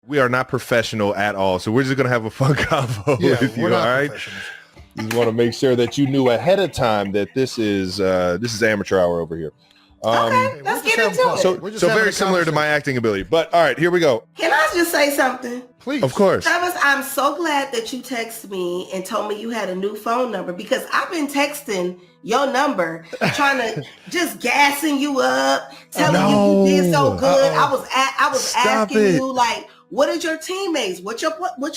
We are not professional at all, so we're just gonna have a fun convo with you. All right. Just want to make sure that you knew ahead of time that this is amateur hour over here. Okay, let's get into it. So very similar to my acting ability, but all right, here we go. Can I just say something? Please. Of course. Travis, I'm so glad that you texted me and told me you had a new phone number, because I've been texting your number, trying to just gassing you up, telling you did so good. I was asking you, like, what did your teammates, what your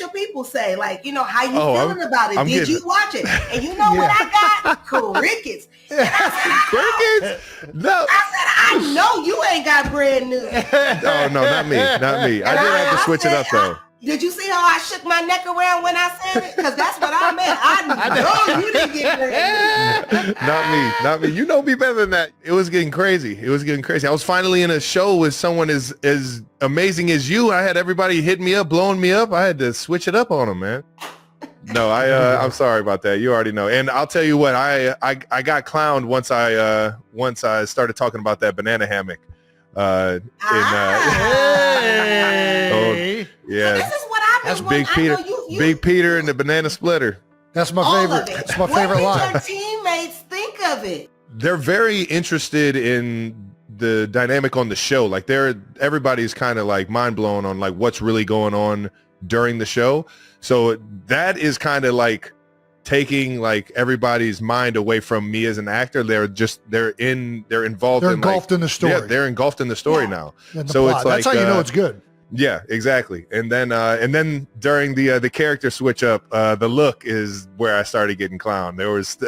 people say? Like, you know, how you feeling about it? Did you watch it? And you know what I got? Crickets. And Crickets? No. I said, I know you ain't got brand new. Oh, no, not me. Not me. I did have to switch it up, though. Did you see how I shook my neck around when I said it? Because that's what I meant. I know you didn't get brand new. Not me. You know me better than that. It was getting crazy. I was finally in a show with someone as amazing as you. I had everybody hitting me up, blowing me up. I had to switch it up on them, man. No, I'm sorry about that. You already know. And I'll tell you what, I got clowned once I started talking about that banana hammock. Hey. Yeah. So this is what I've been That's Big Peter. Big Peter and the banana splitter. That's my favorite. That's my favorite line. What did your teammates think of it? They're very interested in the dynamic on the show. Like everybody's kind of like mind blown on like what's really going on during the show. So that is kind of like taking like everybody's mind away from me as an actor. They're involved. They're engulfed in the story. Yeah, they're engulfed in the story now. So plot. It's like, that's how you know it's good. Yeah, exactly. And then during the character switch up, the look is where I started getting clowned. There was the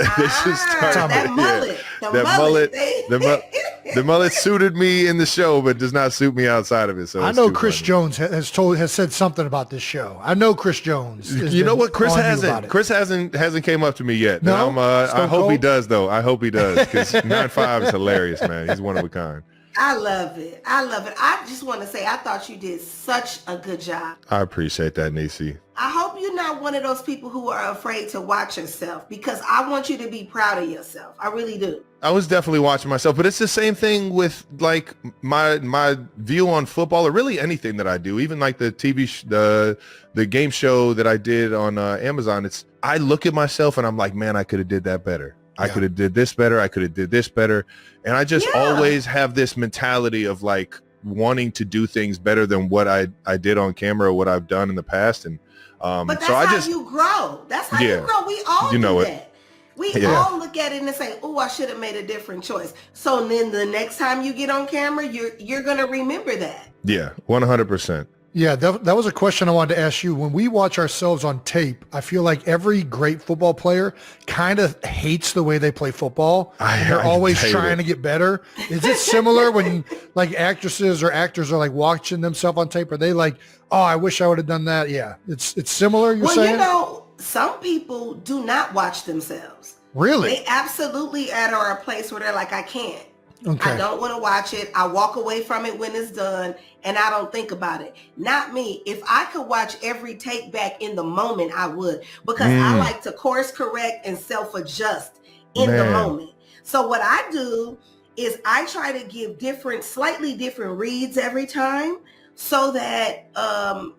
mullet suited me in the show, but does not suit me outside of it. So I know Chris Jones has said something about this show. I know Chris Jones. You know what? Chris hasn't came up to me yet. No, I hope he does though. I hope he does, because 9-5 is hilarious, man. He's one of a kind. I love it. I just want to say, I thought you did such a good job. I appreciate that, Niecy. I hope you're not one of those people who are afraid to watch yourself, because I want you to be proud of yourself. I really do. I was definitely watching myself, but it's the same thing with like my view on football, or really anything that I do, even like the the game show that I did on Amazon. I look at myself and I'm like, man, I could have did that better. I could have did this better. I could have did this better. And I just always have this mentality of like wanting to do things better than what I did on camera or what I've done in the past. And but that's how you grow. That's how you grow. We all do that. We all look at it and say, oh, I should have made a different choice. So then the next time you get on camera, you're going to remember that. Yeah, 100%. Yeah, that was a question I wanted to ask you. When we watch ourselves on tape, I feel like every great football player kind of hates the way they play football. They're always trying to get better. Is it similar when like actresses or actors are like watching themselves on tape? Are they like, oh, I wish I would have done that? Yeah, it's similar, you're saying? Well, some people do not watch themselves. Really? They absolutely are a place where they're like, I can't. Okay. I don't want to watch it. I walk away from it when it's done, and I don't think about it. Not me. If I could watch every take back in the moment, I would, because I like to course correct and self-adjust in the moment. So what I do is I try to give slightly different reads every time, so that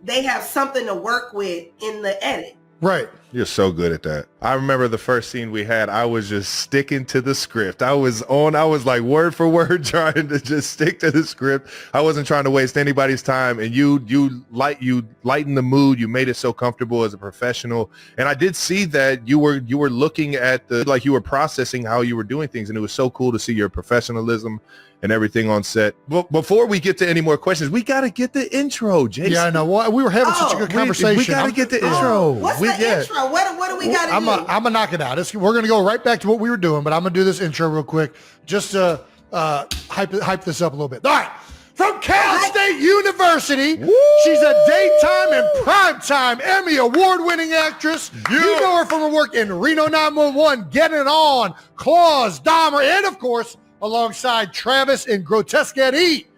they have something to work with in the edit. Right. You're so good at that. I remember the first scene we had, I was just sticking to the script. I was like word for word trying to just stick to the script. I wasn't trying to waste anybody's time. And you lighten the mood. You made it so comfortable as a professional. And I did see that you were looking at you were processing how you were doing things. And it was so cool to see your professionalism and everything on set. But before we get to any more questions, we got to get the intro, Jason. Yeah, I know. Well, we were having such a good conversation. We got to get the intro. What's the intro? What do we got to do? I'm going to knock it out. We're going to go right back to what we were doing, but I'm going to do this intro real quick just to hype this up a little bit. All right. From Cal State University, she's a daytime and primetime Emmy award-winning actress. Yeah. You know her from her work in Reno 911, Getting It On, Claws, Dahmer, and of course, alongside Travis in Grotesque at Eat.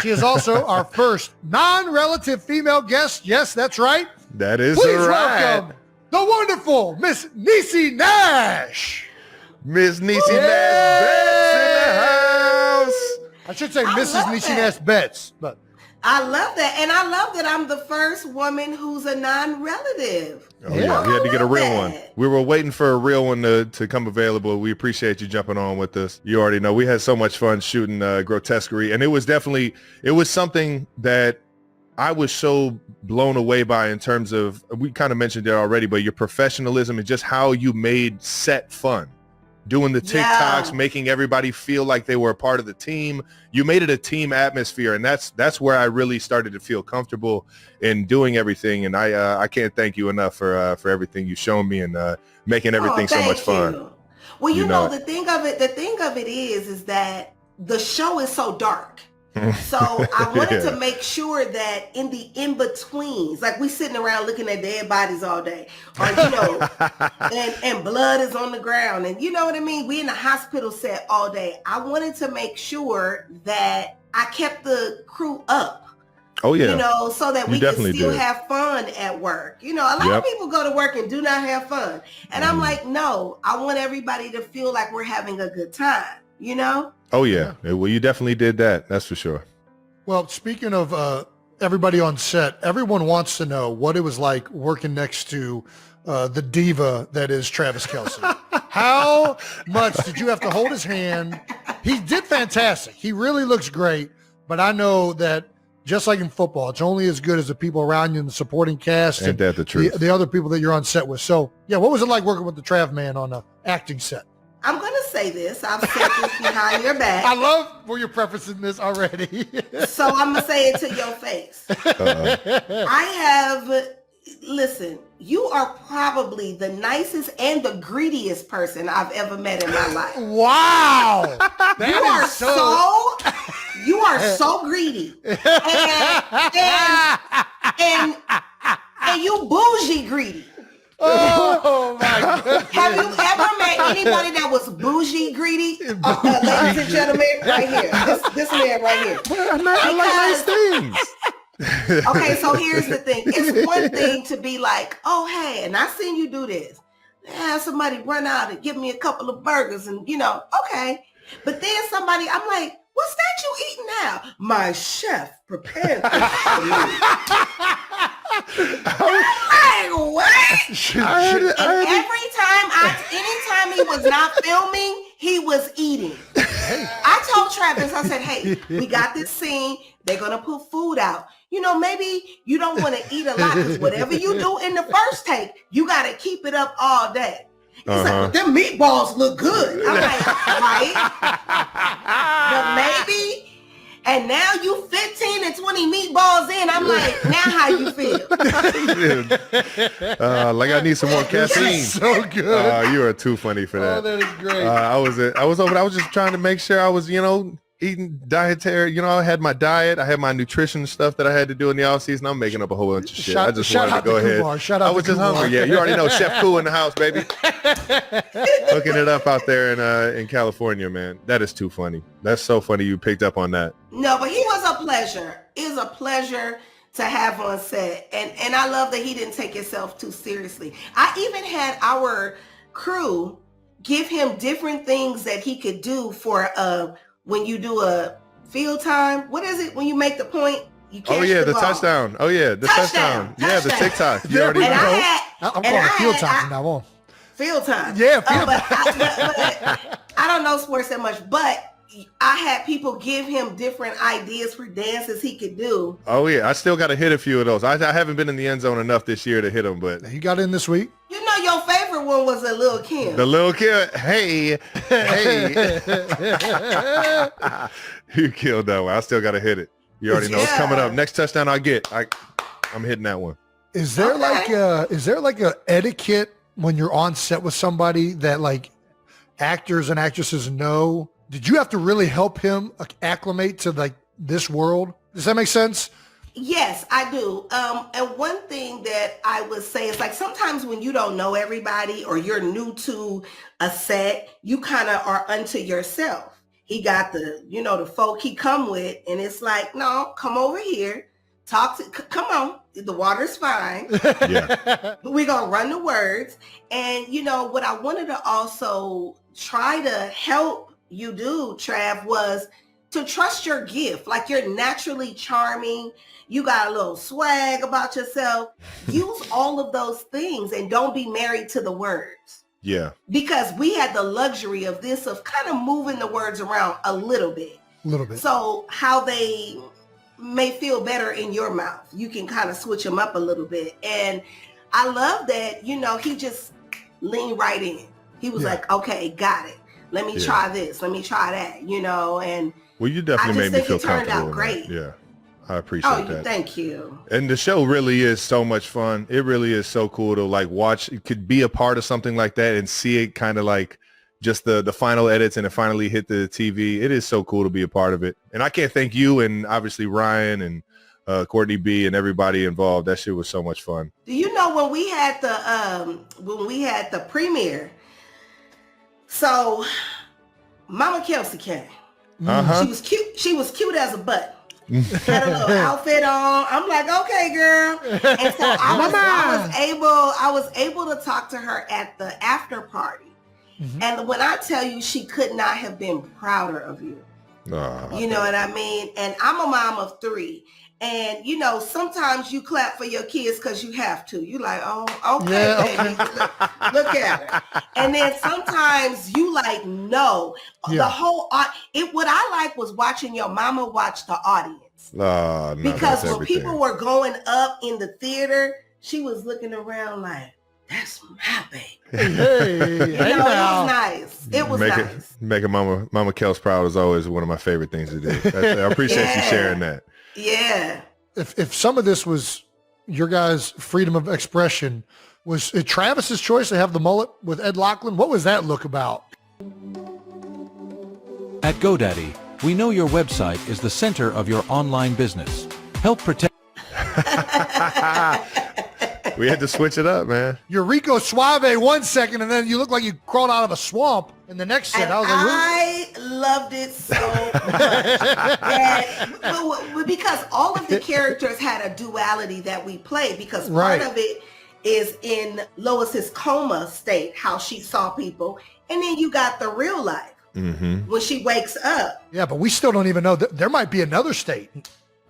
She is also our first non-relative female guest. Yes, that's right. That is Please right. welcome the wonderful Miss Niecy Nash. Miss Niecy Nash Betts in the house. I should say Mrs. Niecy Nash Betts, but I love that. And I love that I'm the first woman who's a non-relative. Oh, yeah. We had to get a real one. We were waiting for a real one to come available. We appreciate you jumping on with us. You already know we had so much fun shooting Grotesquerie. And it was something that I was so blown away by in terms of, we kind of mentioned it already, but your professionalism and just how you made set fun. Doing the TikToks, making everybody feel like they were a part of the team. You made it a team atmosphere, and that's where I really started to feel comfortable in doing everything. And I can't thank you enough for everything you've shown me and making everything so much fun. Well, you know, the thing of it is that the show is so dark. So I wanted to make sure that in the in-betweens, like we sitting around looking at dead bodies all day, or, you know, and blood is on the ground, and you know what I mean? We in the hospital set all day. I wanted to make sure that I kept the crew up. Oh, yeah. You know, so that we can still have fun at work. You know, a lot of people go to work and do not have fun. And I'm like, no, I want everybody to feel like we're having a good time, you know? Oh, yeah. Well, you definitely did that. That's for sure. Well, speaking of everybody on set, everyone wants to know what it was like working next to the diva that is Travis Kelce. How much did you have to hold his hand? He did fantastic. He really looks great. But I know that just like in football, it's only as good as the people around you and the supporting cast. Ain't that the truth? The other people that you're on set with. So, yeah, what was it like working with the Trav man on an acting set? I'm going to say this. I've said this behind your back. I love where you're prefacing this already. So I'm going to say it to your face. Listen, you are probably the nicest and the greediest person I've ever met in my life. Wow. You are so greedy. And you bougie greedy. Oh my God. Have you ever met anybody that was bougie greedy? Ladies and gentlemen, right here. This man right here. I like nice things. Okay, so here's the thing. It's one thing to be like, oh, hey, and I seen you do this. Have somebody run out and give me a couple of burgers and, you know, okay. But then somebody, I'm like, what's that you eating now? My chef prepared this for me. I'm like, what? Anytime he was not filming, he was eating. I told Travis, I said, hey, we got this scene. They're going to put food out. You know, maybe you don't want to eat a lot because whatever you do in the first take, you got to keep it up all day. He's like, well, them meatballs look good. I'm like, right? But maybe... And now you 15 and 20 meatballs in. I'm like, now how you feel? Like I need some more caffeine. So good. You are too funny for that. Oh, that is great. I was just trying to make sure I was, you know, eating dietary. You know, I had my diet. I had my nutrition stuff that I had to do in the off season. I'm making up a whole bunch of shit. I just wanted to go ahead. I was just hungry. Yeah, you already know Chef Cool in the house, baby. Hooking it up out there in California, man. That is too funny. That's so funny you picked up on that. No, but he was a pleasure. It was a pleasure to have on set. And I love that he didn't take himself too seriously. I even had our crew give him different things that he could do for when you do a field time. What is it when you make the point? You catch the ball. Touchdown. Oh yeah, the touchdown. Yeah, the TikTok. You already know. I'm calling it field time from now on. Field time. Yeah, field but I don't know sports that much, but I had people give him different ideas for dances he could do. Oh yeah, I still got to hit a few of those. I haven't been in the end zone enough this year to hit them, but he got in this week. You know, your favorite one was a Lil' Kim. The Lil' Kim. Hey. You killed that one. I still got to hit it. You already know it's coming up. Next touchdown I get, I'm hitting that one. Is there like a etiquette when you're on set with somebody that like actors and actresses know? Did you have to really help him acclimate to like this world? Does that make sense? Yes, I do. And one thing that I would say is like sometimes when you don't know everybody or you're new to a set, you kind of are unto yourself. He got the folk he come with, and it's like, no, come over here, come on, the water's fine. Yeah. We're going to run the words. And, you know, what I wanted to also try to help you do, Trav, was to trust your gift. Like, you're naturally charming. You got a little swag about yourself. Use all of those things and don't be married to the words. Yeah. Because we had the luxury of kind of moving the words around a little bit. A little bit. So how they may feel better in your mouth, you can kind of switch them up a little bit. And I love that, he just leaned right in. He was like, okay, got it. Let me try this. Let me try that, and well, you definitely made me feel comfortable. It turned out great. Yeah. I appreciate that. Thank you. And the show really is so much fun. It really is so cool to like watch. It could be a part of something like that and see it kind of like just the final edits and it finally hit the TV. It is so cool to be a part of it. And I can't thank you and obviously Ryan and Courtney B and everybody involved. That shit was so much fun. Do you know when we had the premiere? So Mama Kelsey came. Uh-huh. She was cute. She was cute as a butt. Had a little outfit on. I'm like, okay, girl. And so I was able to talk to her at the after party. Mm-hmm. And when I tell you, she could not have been prouder of you. You know what I mean? And I'm a mom of 3. And, sometimes you clap for your kids because you have to. You like, oh, okay, baby. Look at her. And then sometimes you like, no. The whole, what I like was watching your mama watch the audience. No, because when people were going up in the theater, she was looking around like, that's my baby. It was nice. It was nice. Making Mama Kels proud is always one of my favorite things to do. I appreciate you sharing that. Yeah. If some of this was your guys' freedom of expression, was it Travis's choice to have the mullet with Ed Lachlan? What was that look about? At GoDaddy, we know your website is the center of your online business. Help protect. We had to switch it up, man. You're Rico Suave 1 second, and then you look like you crawled out of a swamp in the next set. And I loved it so much. Because all of the characters had a duality that we played, because part of it is in Lois's coma state, how she saw people. And then you got the real life when she wakes up. Yeah, but we still don't even know. There might be another state.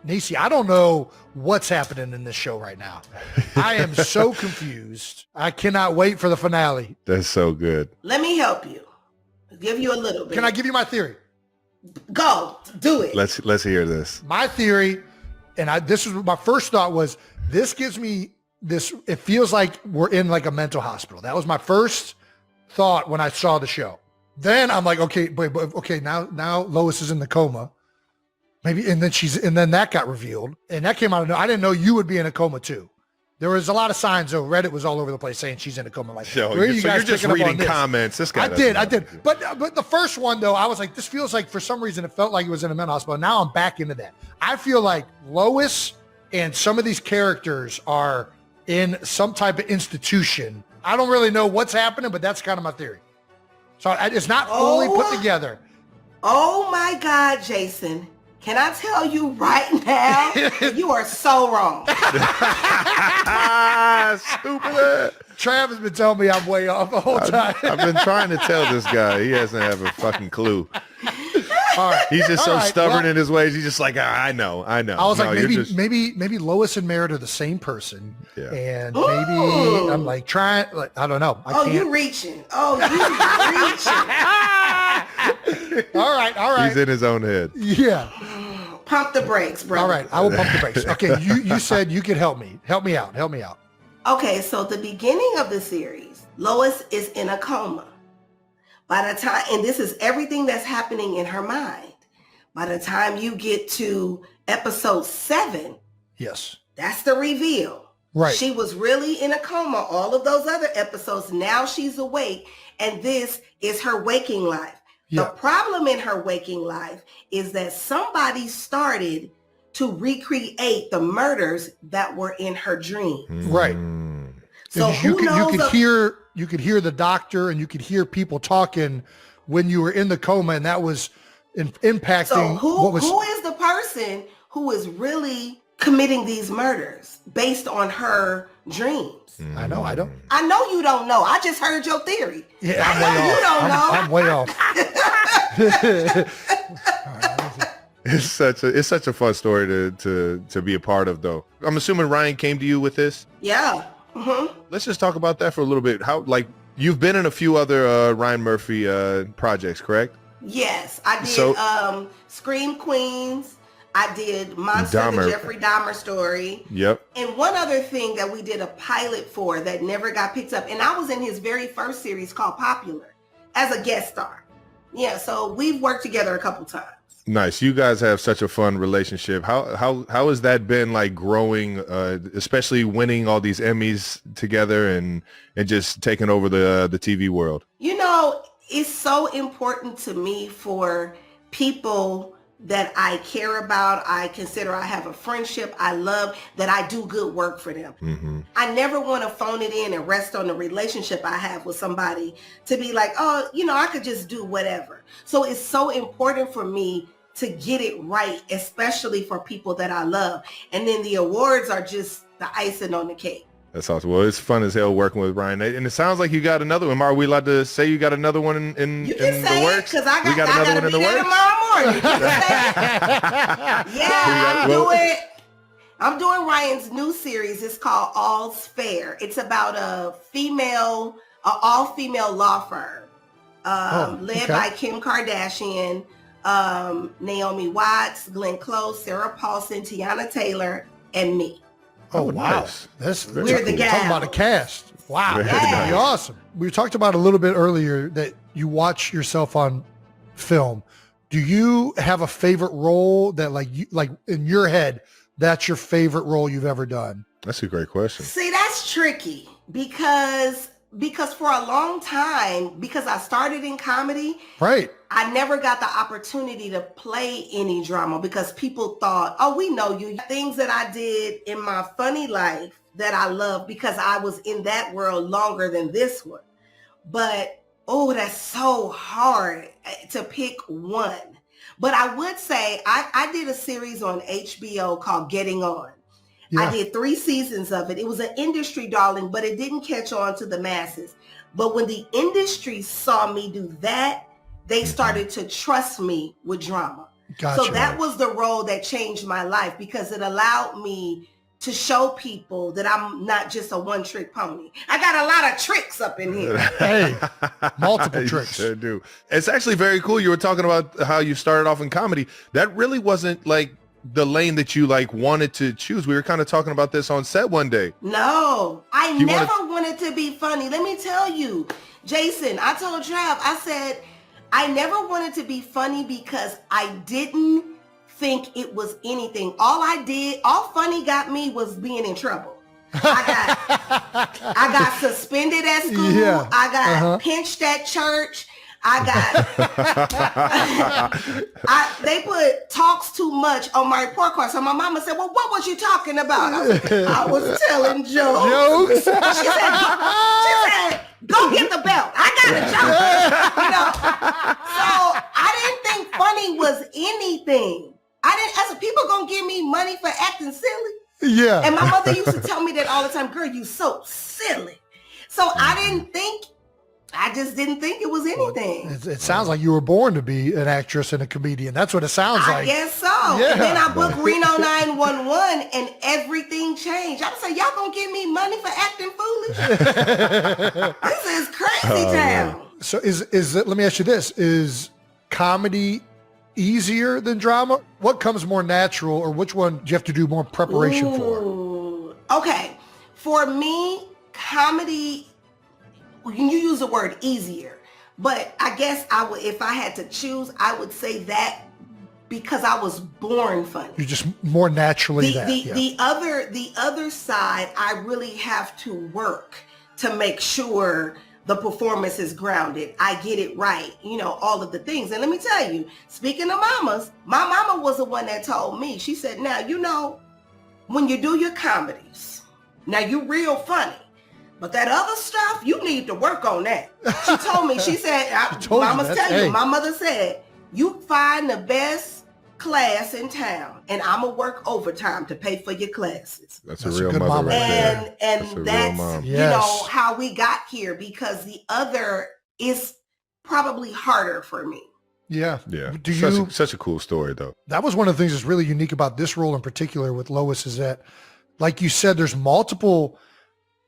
Niecy, I don't know what's happening in this show right now. I am so confused. I cannot wait for the finale. That's so good. Let me help you. Give you a little bit. Can I give you my theory? Go. Do it. Let's hear this. My theory, and this was my first thought was, this gives me this, it feels like we're in like a mental hospital. That was my first thought when I saw the show. Then I'm like, okay, now Lois is in the coma. Maybe, and then that got revealed, and that came out of, I didn't know you would be in a coma too. There was a lot of signs, though. Reddit was all over the place saying she's in a coma. Like, you're just reading comments. This guy I did. But the first one, though, I was like, this feels like, for some reason, it felt like it was in a mental hospital. Now I'm back into that. I feel like Lois and some of these characters are in some type of institution. I don't really know what's happening, but that's kind of my theory. So it's not fully put together. Oh my God, Jason. Can I tell you right now, you are so wrong. Stupid. Trav has been telling me I'm way off the whole time. I've been trying to tell this guy. He doesn't have a fucking clue. All right. He's just so stubborn in his ways. He's just like, I know. I was like, maybe Lois and Merritt are the same person. Yeah. And maybe I'm like trying, like, I don't know. You reaching. All right. He's in his own head. Yeah. Pump the brakes, brother. All right. I will pump the brakes. Okay. You said you could help me. Help me out. Okay. So the beginning of the series, Lois is in a coma. By the time, and this is everything that's happening in her mind. By the time you get to episode 7, yes, that's the reveal. Right. She was really in a coma. All of those other episodes, now she's awake, and this is her waking life. Yeah. The problem in her waking life is that somebody started to recreate the murders that were in her dream. Right. So you could hear the doctor, and you could hear people talking when you were in the coma, and that was impacting. So who is the person who is really committing these murders based on her dreams? I know. I know you don't know. I just heard your theory. Yeah, I'm way off. You don't know. I'm way off. It's such a fun story to be a part of, though. I'm assuming Ryan came to you with this. Yeah. Let's just talk about that for a little bit. How, like, you've been in a few other Ryan Murphy projects, correct? Yes, I did Scream Queens. I did Monster, Dahmer. the Jeffrey Dahmer story. Yep. And one other thing that we did a pilot for that never got picked up, and I was in his very first series called Popular as a guest star. Yeah, so we've worked together a couple times. Nice. You guys have such a fun relationship. How has that been, like, growing, especially winning all these Emmys together and just taking over the TV world? You know, it's so important to me for people that I care about, I consider I have a friendship, I love, that I do good work for them. Mm-hmm. I never want to phone it in and rest on the relationship I have with somebody to be like, oh, you know, I could just do whatever. So it's so important for me to get it right, especially for people that I love. And then the awards are just the icing on the cake. That's awesome. Well, it's fun as hell working with Ryan. And it sounds like you got another one. Are we allowed to say you got another one in You can the say works? because I We got gotta another one be in the there works? tomorrow morning. You can say it. Yeah, I'm doing Ryan's new series. It's called All's Fair. It's about a all-female law firm led by Kim Kardashian, Naomi Watts, Glenn Close, Sarah Paulson, Tiana Taylor, and me. Oh, wow. Nice. We're the Talking about a cast. Wow. Very That's going to nice. be awesome. We talked about a little bit earlier that you watch yourself on film. Do you have a favorite role that, like in your head, that's your favorite role you've ever done? That's a great question. See, that's tricky because for a long time, because I started in comedy, Right. I never got the opportunity to play any drama because people thought, oh, we know you. Things that I did in my funny life that I love because I was in that world longer than this one. But, oh, that's so hard to pick one. But I would say I did a series on HBO called Getting On. Yeah. I did 3 seasons of it. It was an industry darling, but it didn't catch on to the masses. But when the industry saw me do that, they started to trust me with drama. Gotcha. So that was the role that changed my life because it allowed me to show people that I'm not just a one-trick pony. I got a lot of tricks up in here. Hey, multiple You tricks. sure do. It's actually very cool. You were talking about how you started off in comedy. That really wasn't like the lane that you like wanted to choose. We were kind of talking about this on set one day. No, I You never wanted to be funny. Let me tell you, Jason, I told Trav, I said, I never wanted to be funny because I didn't think it was anything. All funny got me was being in trouble. I got suspended at school. Yeah. I got pinched at church. They put talks too much on my report card. So my mama said, well, what was you talking about? I was telling jokes. Jokes? She said, go get the belt. I got a joke. So I didn't think funny was anything. I said, people gonna give me money for acting silly. Yeah. And my mother used to tell me that all the time, girl, you so silly. So I just didn't think it was anything. It sounds like you were born to be an actress and a comedian. That's what it sounds I like. guess so. Yeah. And then I booked Reno 911 and everything changed. I was like, y'all gonna give me money for acting foolish? This is crazy town. So is it, let me ask you this, is comedy easier than drama? What comes more natural, or which one do you have to do more preparation for? Ooh. Okay. For me, comedy, you use the word easier, but I guess if I had to choose, I would say that because I was born funny. You're just more naturally The other side, I really have to work to make sure the performance is grounded. I get it right, all of the things. And let me tell you, speaking of mamas, my mama was the one that told me, she said, now, when you do your comedies, now you real funny, but that other stuff, you need to work on that. She told me, she said, my mother said, you find the best class in town and I'm gonna work overtime to pay for your classes. That's That's a a real good mother mama. right there. And That's a real that's mom. Yes. how we got here, because the other is probably harder for me. Yeah. Yeah. Do such, you? such a cool story, though. That was one of the things that's really unique about this role in particular with Lois is that, like you said, there's multiple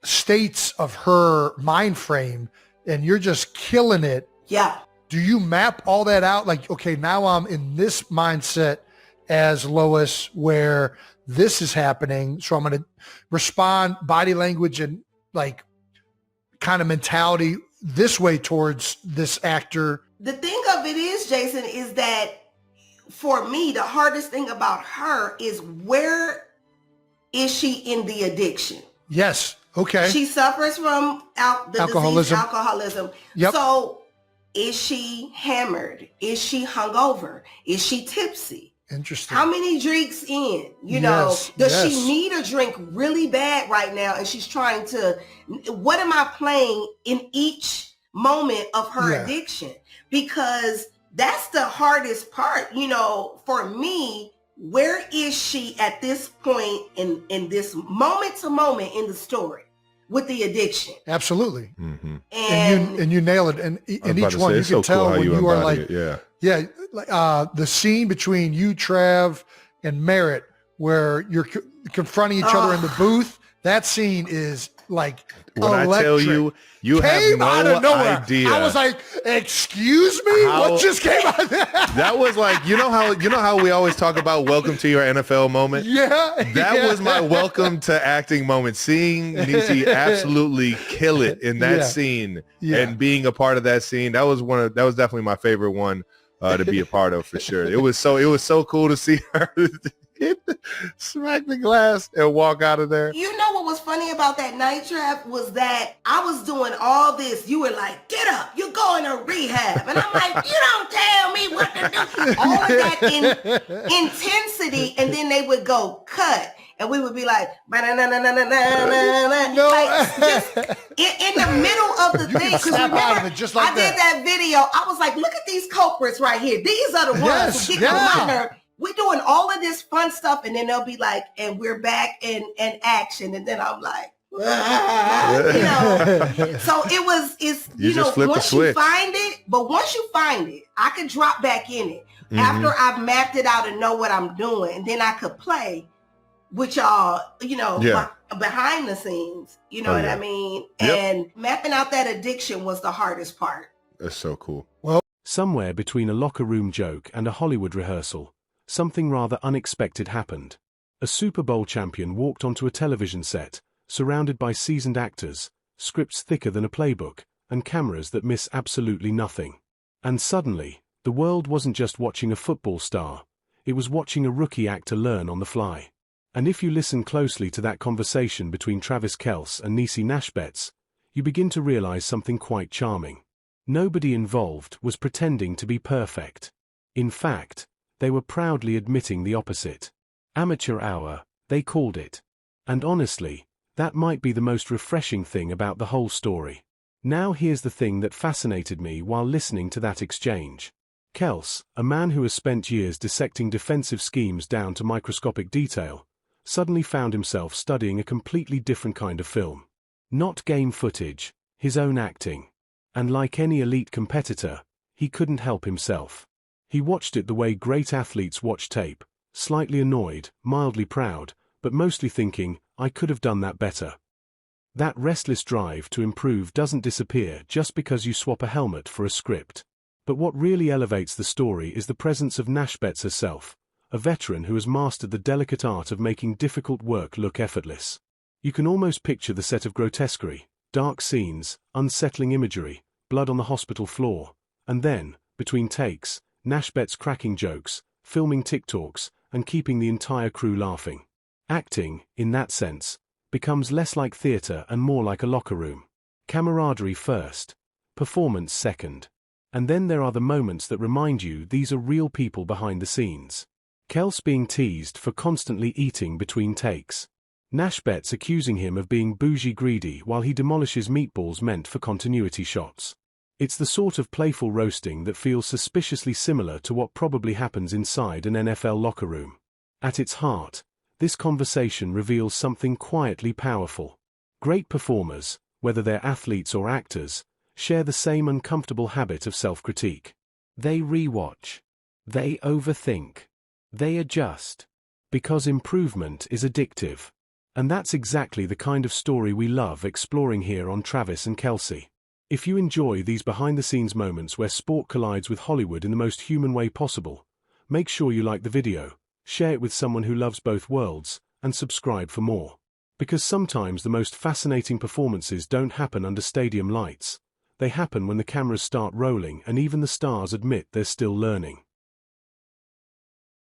states of her mind frame, and you're just killing it. Yeah. Do you map all that out? Like, okay, now I'm in this mindset as Lois where this is happening. So I'm going to respond body language and like kind of mentality this way towards this actor. The thing of it is, Jason, is that for me, the hardest thing about her is where is she in the addiction? Yes. Okay. She suffers from alcoholism. Yep. So is she hammered? Is she hungover? Is she tipsy? Interesting. How many drinks in? You know, Yes, does yes. she need a drink really bad right now? And she's trying to, what am I playing in each moment of her Yeah. addiction? Because that's the hardest part, you know, for me. Where is she at this point in this moment to moment in the story with the addiction? Absolutely. Mm-hmm. And you nail it. And in each one, you can tell when you are like, yeah. The scene between you, Trav, and Merritt, where you're confronting each other in the booth. That scene is like When electric. I tell you, you Came have out no of nowhere. idea. I was like, "Excuse me, what just came out?" of that? That was like, you know how we always talk about welcome to your NFL moment. Yeah, That was my welcome to acting moment. Seeing Niecy absolutely kill it in that Yeah. scene Yeah. and being a part of that scene. That was definitely my favorite one to be a part of for sure. It was so cool to see her smack the glass and walk out of there. You know what was funny about that night, Trav, was that I was doing all this. You were like, get up, you're going to rehab. And I'm like, you don't tell me what to do. All of that intensity. And then they would go, cut. And we would be like, No. like just in the middle of the thing. Because snap out remember, of it just like I did that video. I was like, look at these culprits right here. These are the ones Yes, who get yeah. on my nerve. We're doing all of this fun stuff, and then they'll be like, and we're back in action. And then I'm like, you know. So it's You you know, just flip the once you switch. find it, but once you find it, I could drop back in it Mhm. after I've mapped it out and know what I'm doing, and then I could play with y'all, you know, Yeah. behind the scenes. You know Oh, what yeah. I mean? Yep. And mapping out that addiction was the hardest part. That's so cool. Somewhere between a locker room joke and a Hollywood rehearsal, something rather unexpected happened. A Super Bowl champion walked onto a television set, surrounded by seasoned actors, scripts thicker than a playbook, and cameras that miss absolutely nothing. And suddenly, the world wasn't just watching a football star, it was watching a rookie actor learn on the fly. And if you listen closely to that conversation between Travis Kelce and Niecy Nash-Betts, you begin to realize something quite charming. Nobody involved was pretending to be perfect. In fact, they were proudly admitting the opposite. Amateur hour, they called it. And honestly, that might be the most refreshing thing about the whole story. Now here's the thing that fascinated me while listening to that exchange. Kelce, a man who has spent years dissecting defensive schemes down to microscopic detail, suddenly found himself studying a completely different kind of film. Not game footage, his own acting. And like any elite competitor, he couldn't help himself. He watched it the way great athletes watch tape, slightly annoyed, mildly proud, but mostly thinking, I could have done that better. That restless drive to improve doesn't disappear just because you swap a helmet for a script. But what really elevates the story is the presence of Nash-Betts herself, a veteran who has mastered the delicate art of making difficult work look effortless. You can almost picture the set of grotesquerie, dark scenes, unsettling imagery, blood on the hospital floor, and then, between takes, Nash-Betts cracking jokes, filming TikToks, and keeping the entire crew laughing. Acting, in that sense, becomes less like theater and more like a locker room. Camaraderie first, performance second. And then there are the moments that remind you these are real people behind the scenes. Kelce being teased for constantly eating between takes. Nash-Betts accusing him of being bougie greedy while he demolishes meatballs meant for continuity shots. It's the sort of playful roasting that feels suspiciously similar to what probably happens inside an NFL locker room. At its heart, this conversation reveals something quietly powerful. Great performers, whether they're athletes or actors, share the same uncomfortable habit of self-critique. They rewatch. They overthink. They adjust. Because improvement is addictive. And that's exactly the kind of story we love exploring here on Travis and Kelsey. If you enjoy these behind-the-scenes moments where sport collides with Hollywood in the most human way possible, make sure you like the video, share it with someone who loves both worlds, and subscribe for more. Because sometimes the most fascinating performances don't happen under stadium lights. They happen when the cameras start rolling and even the stars admit they're still learning.